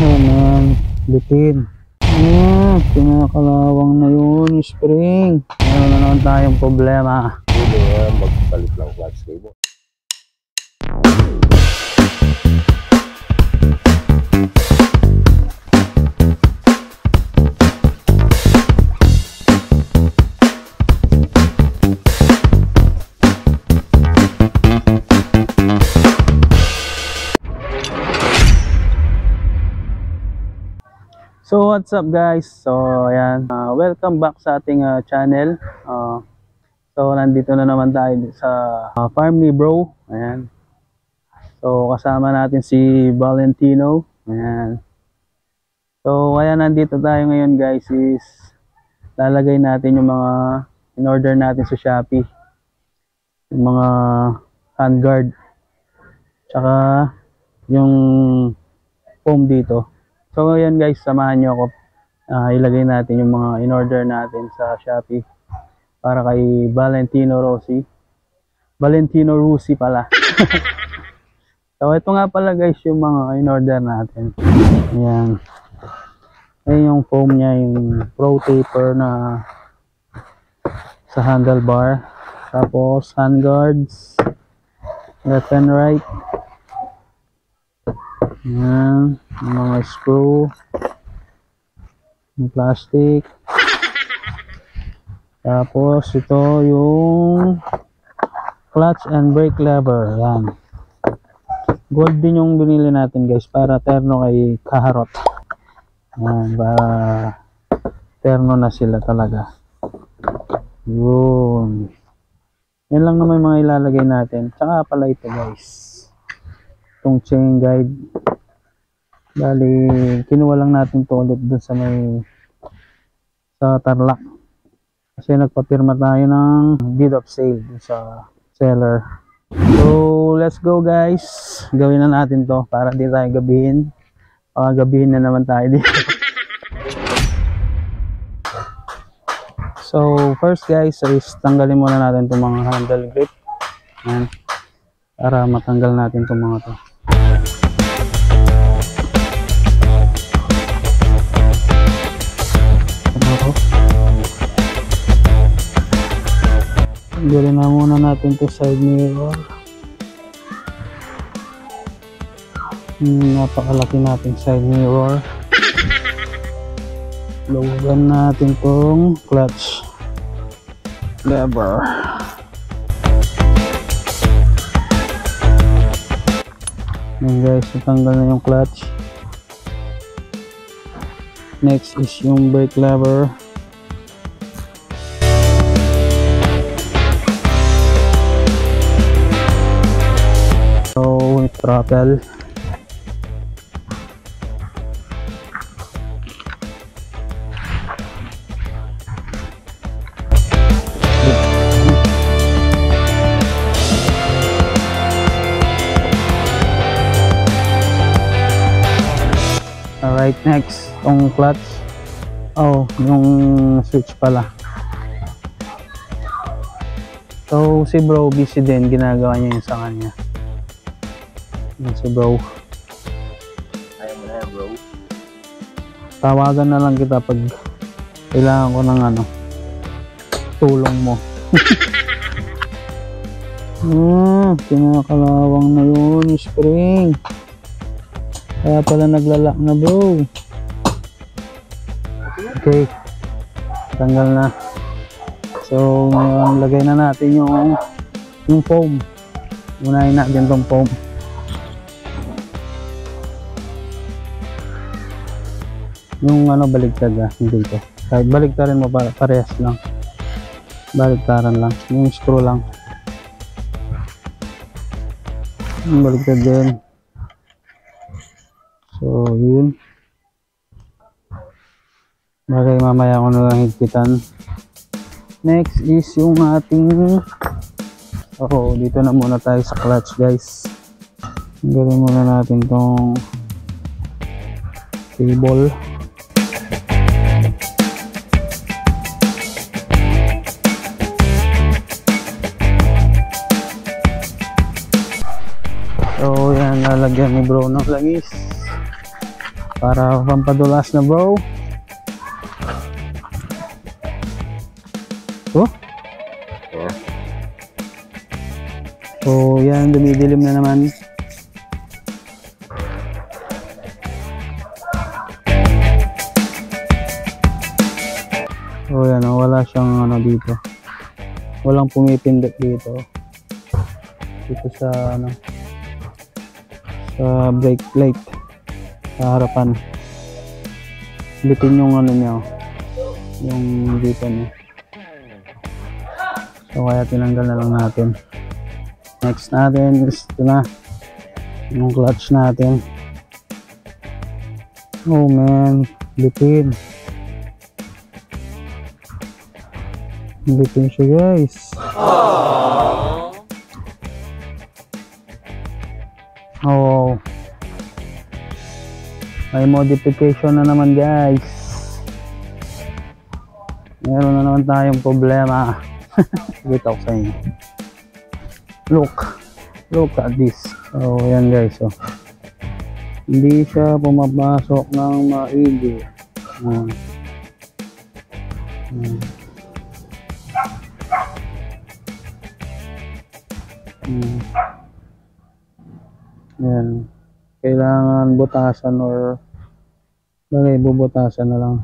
Oh man, bitin. Kinakalawang na yun, spring. Meron na naman tayong problema. Hindi nga magpalit ng clutch cable. So what's up guys? So ayan, welcome back sa ating channel. So nandito na naman tayo sa farm ni bro. Ayan. So kasama natin si Valentino. Ayan. So ayan, nandito tayo ngayon guys, is lalagay natin yung mga in-order natin sa Shopee. Yung mga handguard. Tsaka yung foam dito. So ayan guys, samahan nyo ako. Ilagay natin yung mga in-order natin sa Shopee para kay Valentino Rossi. Valentino Rossi pala. So ito nga pala guys yung mga in-order natin. Ayan. Ayan yung foam niya, yung Pro Taper na sa handlebar. Tapos handguards, left and right. Ayan, yung mga screw, yung plastic. Tapos ito yung clutch and brake lever. Ayan, gold din yung binili natin guys, para terno kay Kaharot. Ayan, para terno na sila talaga. Yun, yan lang naman mga ilalagay natin. Tsaka pala ito guys, itong chain guide. Bali, kinuha lang natin to ulit dun sa Tarlac. Kasi nagpapirma tayo ng deed of sale dun sa seller. So, let's go guys. Gawin na natin to para di tayo gabihin. Gabihin na naman tayo dito. So, first guys is tanggalin muna natin itong mga handle grip. Ayan. Para matanggal natin itong mga to. Tanggalin na muna natin to side mirror. Napakalaki natin side mirror. Luwagan natin tong clutch lever. Ayan guys, natanggal na yung clutch. Next is yung brake lever. So, throttle. Alright, next, yung clutch. Oh, yung switch pala. So, si bro busy din, ginagawa niya yung sa kanya. Yan si bro. Ayaw mo na yan bro. Tawagan na lang kita pag kailangan ko ng tulong mo. Kinakalawang na yun, spring. Kaya pala naglalak na bro. Okay, tanggal na. So ngayon lagay na natin yung foam. Unahin natin tong foam. Yung baligtad hindi ko. Kahit baligtarin mo parehas lang. Baligtaran lang. Yung screw lang. Yung baligtad din. So yun. Bagay mamaya ko na lang higpitan. Next is yung ating dito na muna tayo sa clutch guys. Gawin muna natin tong cable. So yan, lalagyan ni bro ng langis. Para pampadulas na bro. Oh. Yeah. So yan, dumidilim na naman. So yan, wala siyang ano dito. Walang pumipindot dito. Dito sa ano, sa brake plate sa harapan. Bitin yung ano niya, yung dito niya. So kaya tinanggal na lang natin. Next natin is ito na, yung clutch natin. Oh man, bitin. Bitin siya guys. Oh, may modification na naman guys. Meron na naman tayong problema. Kita ko sa inyo. Look at this. So yan guys, oh. Hindi siya pumapasok ng maigi. Yan. Kailangan butasan or bubutasan na lang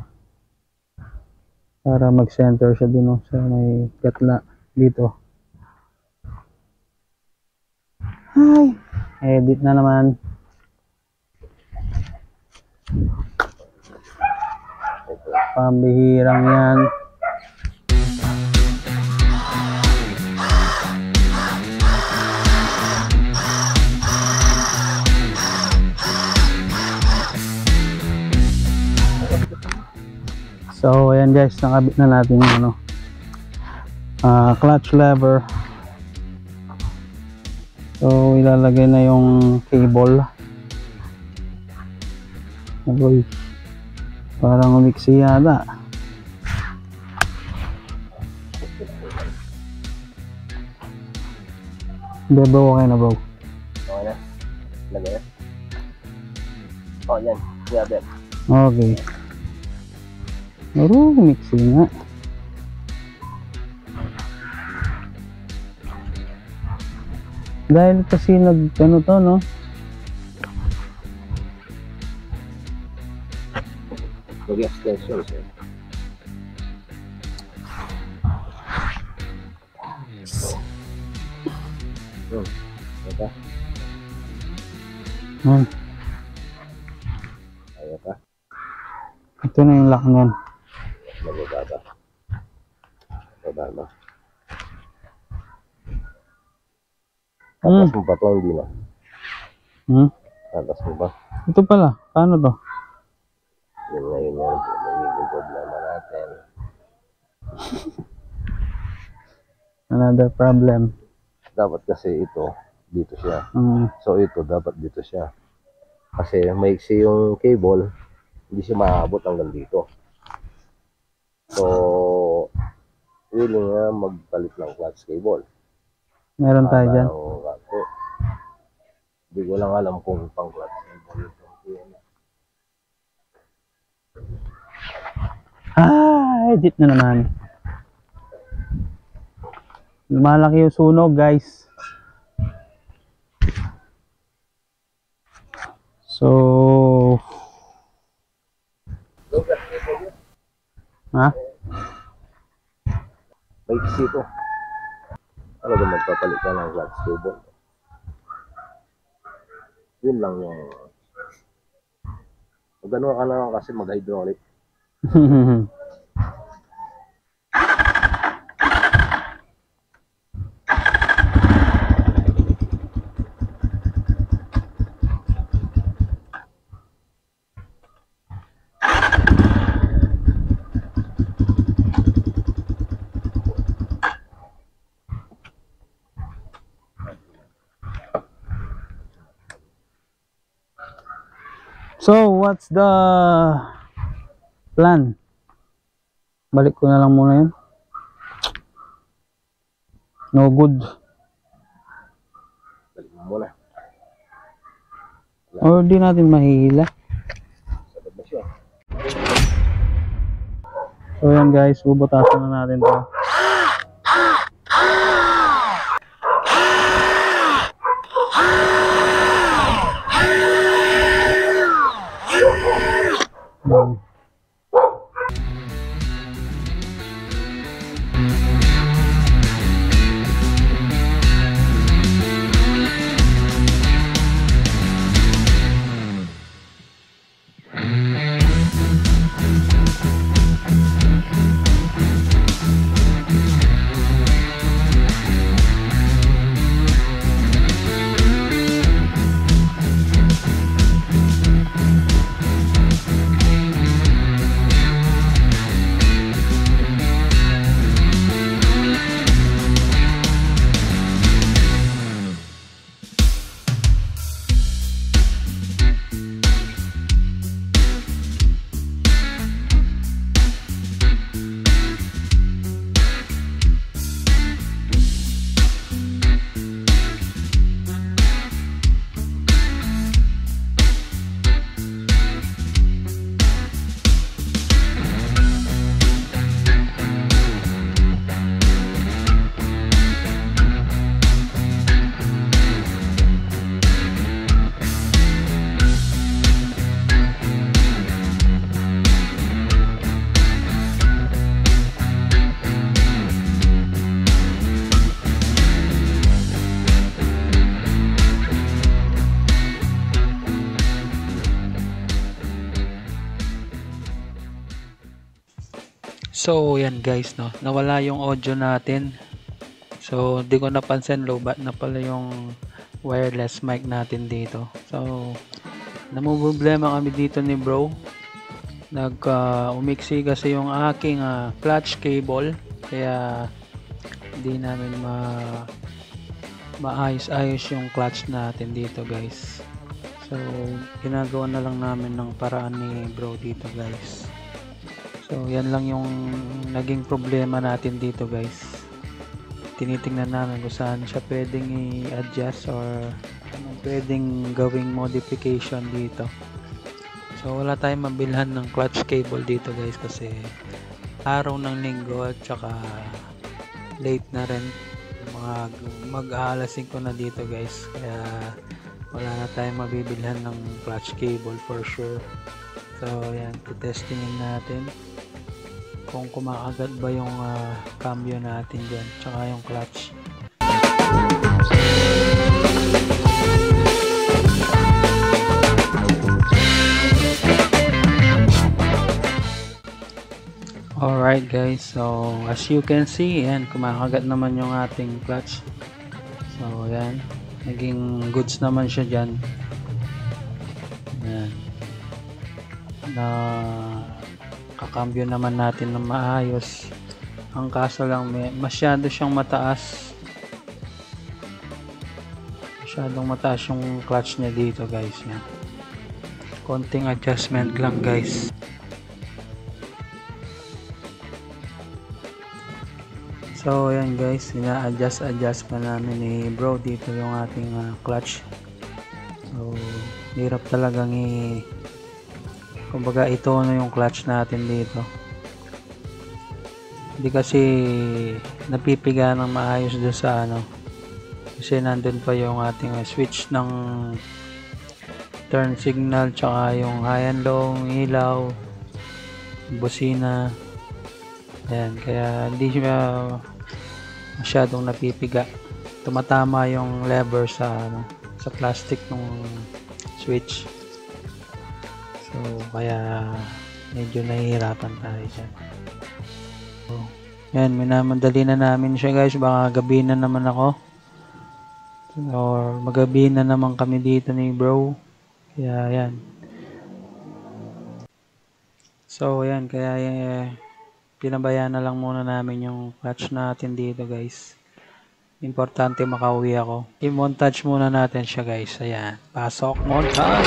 para mag-center siya dun, oh, sa may gatla dito. Ay, edit na naman. Pambihirang yan. So ayan guys, nakabit na natin yung ano, clutch lever. So ilalagay na yung cable. Agoy, parang umiksi yata. Hindi bro, okay na bro. Okay na. Lagay na. Oh, yan. Yeah, Ben. Okay. Pero umiksi nga. Dahil kasi ano to, no? Mag-extension siya. Ito. Ayaw ka. Ito na yung lock niyan. Magbaba. Baba. Tatas mo pa ito, hindi na. Tatas mo ba? Ito pala, paano to? Yun ngayon yan. Nagiging problema natin. Another problem. Dapat kasi ito, dito siya. So ito, dapat dito siya. Kasi maiksi yung cable, hindi siya maabot hanggang dito. So, willing nga magpalit ng clutch cable. Meron tayo dyan. Hindi ko lang alam kung pang clutch cable ito. Edit na naman. Lumalaki yung sunog guys. So ha? May iksi ito. Ano ba magpapalit ka ng clutch cable? Yun lang yung magano ka na kasi mag-hydraulic. So what's the plan? Balik ko na lang muna yun. No good. Balik mo muna. Or di natin mahihila. So yan guys, bubutasan na natin to. So yan guys, no, nawala yung audio natin. So di ko napansin, lobat na pala yung wireless mic natin dito. So namumblema kami dito ni bro. Umiksi kasi yung aking clutch cable, kaya hindi namin maayos-ayos yung clutch natin dito guys. So ginagawa na lang namin ng paraan ni bro dito guys. So yan lang yung naging problema natin dito guys. Tinitingnan namin kung saan siya pwedeng i-adjust or anong pwedeng gawing modification dito. So wala tayong mabilhan ng clutch cable dito guys kasi araw ng linggo at saka late na rin, mag-alas 5 na dito guys, kaya wala na tayong mabibilhan ng clutch cable for sure. So yan, testingin natin kung kumakagat ba yung cambio natin dyan tsaka yung clutch. Alright guys, so as you can see, yan, kumakagat naman yung ating clutch. So yan, naging goods naman siya dyan. Yan, kakambyo naman natin ng maayos. Ang kaso lang, masyado siyang mataas. Masyadong mataas yung clutch niya dito guys. Yan, konting adjustment lang guys. So yan guys, ina-adjust pa namin ni bro dito yung ating clutch. So hirap talagang kumbaga ito na yung clutch natin dito. Hindi kasi napipiga ng maayos doon sa kasi nandun pa yung ating switch ng turn signal tsaka yung high and low, ilaw, busina. Ayan, kaya hindi siya masyadong napipiga. Tumatama yung lever sa plastic ng switch. So kaya medyo nahihirapan tayo dyan. So, yan, minamadali na namin siya guys, baka gabi na naman ako or magabi na naman kami dito ni bro, kaya yan. So yan, kaya pinabayaan na lang muna namin yung clutch natin dito guys. Importante makauwi ako. I-montage muna natin siya guys. Ayan, pasok montage.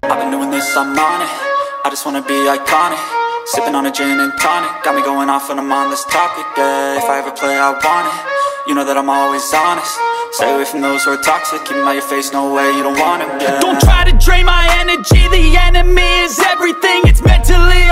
I've been doing this, I'm on it. I just wanna be iconic. Sipping on a gin and tonic. Got me going off when I'm on this topic, yeah. If I ever play, I want it. You know that I'm always honest. Stay away from those who are toxic. Keep them out your face, no way, you don't want it, yeah. Don't try to drain my energy. The enemy is everything. It's mentally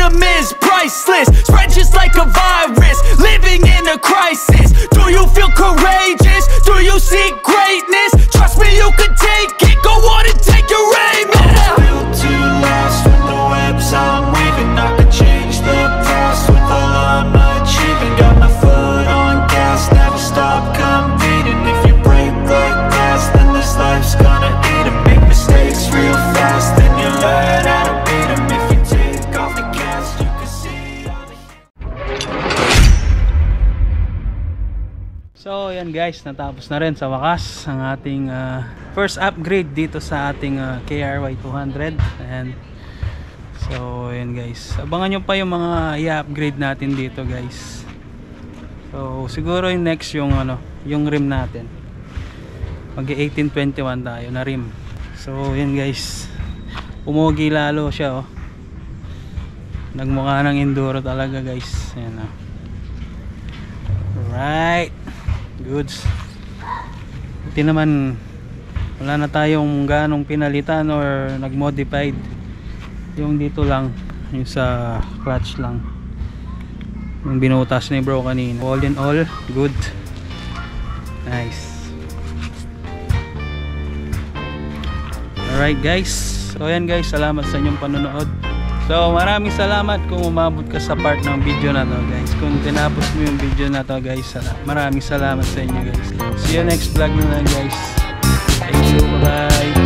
freedom is priceless, spread just like a virus, living in a crisis. Do you feel courageous? Do you seek greatness? Trust me, you can take it. Go on and take your aim. Yeah. Built to last with the webs I'm weaving. I could change the past with all I'm achieving. Got my foot on gas, never stop competing. If you break the glass, then this life's gonna eat 'em. Make mistakes real fast, then you learn how to beat 'em. If you take off the gas, you can see all the... So yan guys, natapos na rin sa wakas ang ating first upgrade dito sa ating KRY 200. And so yan guys, abangan nyo pa yung mga i-upgrade natin dito guys. So siguro yung next yung yung rim natin, mag 1821 tayo na rim. So yan guys, umugi lalo siya, oh. Nagmukha ng enduro talaga guys. Yan, oh. Right, goods. Buti naman wala na tayong ganong pinalitan or nag-modified. Yung dito lang, yung sa clutch lang, yung binutas ni bro kanina. All in all, good. Nice. Alright guys, so ayan guys, salamat sa inyong panonood. So maraming salamat kung umabot ka sa part ng video na to guys. Kung tinapos mo yung video na to guys, maraming salamat sa inyo guys. See you next vlog na lang guys. Thank you, bye bye.